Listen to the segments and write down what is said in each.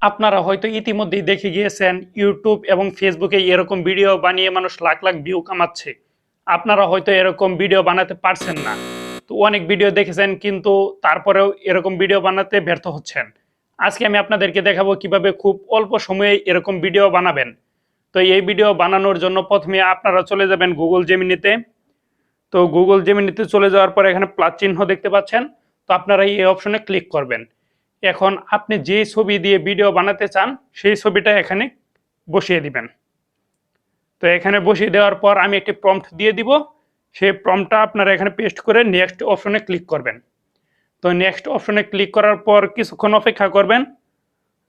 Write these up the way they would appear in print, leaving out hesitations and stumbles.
আপনারা হয়তো ইতিমধ্যেই দেখে গিয়েছেন ইউটিউব এবং ফেসবুকে এরকম ভিডিও বানিয়ে মানুষ লাখ লাখ ভিউ কামাচ্ছে। আপনারা হয়তো এরকম ভিডিও বানাতে পারছেন না। তো অনেক ভিডিও দেখেছেন কিন্তু তারপরেও এরকম ভিডিও বানাতে ব্যর্থ হচ্ছেন। আজকে আমি আপনাদেরকে দেখাবো কিভাবে খুব অল্প সময়ে এরকম ভিডিও বানাবেন। তো এই ভিডিও বানানোর জন্য প্রথমে আপনারা চলে যাবেন গুগল জেমিনিতে। তো গুগল জেমিনিতে চলে যাওয়ার পর এখানে প্লাস চিহ্ন দেখতে পাচ্ছেন। তো আপনারা এই অপশনে ক্লিক করবেন। এখন আপনি যে ছবি দিয়ে ভিডিও বানাতে চান সেই ছবিটা এখানে বসিয়ে দিবেন। তো এখানে বসিয়ে দেওয়ার পর আমি একটি প্রম্পট দিয়ে দিব। সেই প্রম্পটটা আপনারা এখানে পেস্ট করে নেক্সট অপশনে ক্লিক করবেন। তো নেক্সট অপশনে ক্লিক করার পর কিছুক্ষণ অপেক্ষা করবেন।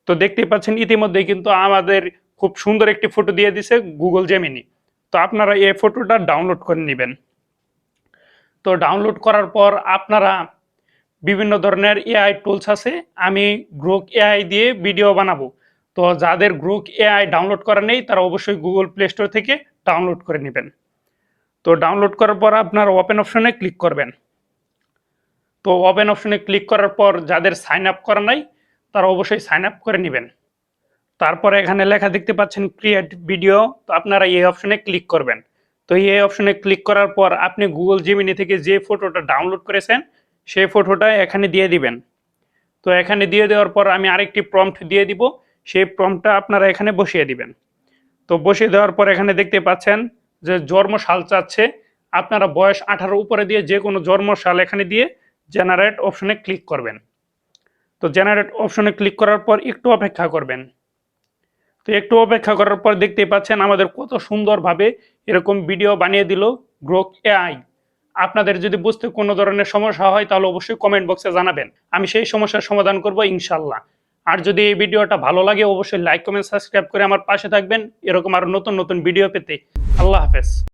তো দেখতেই পাচ্ছেন ইতিমধ্যেই কিন্তু আমাদের খুব সুন্দর একটি ফটো দিয়ে দিছে গুগল জেমিনি। তো আপনারা এই ফটোটা ডাউনলোড করে নেবেন। তো ডাউনলোড করার পর আপনারা বিভিন্ন ধরনের এআই টুলস আছে। আমি গ্রোক এআই দিয়ে ভিডিও বানাবো। তো যাদের গ্রোক এআই ডাউনলোড করা নেই তারা অবশ্যই গুগল প্লে স্টোর থেকে ডাউনলোড করে নেবেন। তো ডাউনলোড করার পর আপনারা ওপেন অপশনে ক্লিক করবেন। তো ওপেন অপশনে ক্লিক করার পর যাদের সাইন আপ করা নাই তারা অবশ্যই সাইন আপ করে নেবেন। তারপরে এখানে লেখা দেখতে পাচ্ছেন ক্রিয়েট ভিডিও। তো আপনারা এই অপশনে ক্লিক করবেন। তো এই অপশনে ক্লিক করার পর আপনি গুগল জিমিনি থেকে যে ফটোটা ডাউনলোড করেছেন সেই ফটোটা এখানে দিয়ে দিবেন। তো এখানে দিয়ে দেওয়ার পর আমি আরেকটি প্রম্পট দিয়ে দিব। সেই প্রম্পটটা আপনারা এখানে বসিয়ে দিবেন। তো বসিয়ে দেওয়ার পর এখানে দেখতে পাচ্ছেন যে জন্মসাল চাচ্ছে। আপনারা বয়স 18 উপরে দিয়ে যে কোনো জন্মসাল এখানে দিয়ে জেনারেট অপশনে ক্লিক করবেন। তো জেনারেট অপশনে ক্লিক করার পর একটু অপেক্ষা করবেন। তো একটু অপেক্ষা করার পর দেখতেই পাচ্ছেন আমাদের কত সুন্দরভাবে এরকম ভিডিও বানিয়ে দিল গ্রোক এআই। আপনাদের যদি বুঝতে কোনো ধরনের সমস্যা হয় তাহলে অবশ্যই কমেন্ট বক্সে জানাবেন। আমি সেই সমস্যার সমাধান করব ইনশাল্লাহ। আর যদি এই ভিডিওটা ভালো লাগে অবশ্যই লাইক কমেন্ট সাবস্ক্রাইব করে আমার পাশে থাকবেন এরকম আরো নতুন নতুন ভিডিও পেতে। আল্লাহ হাফেজ।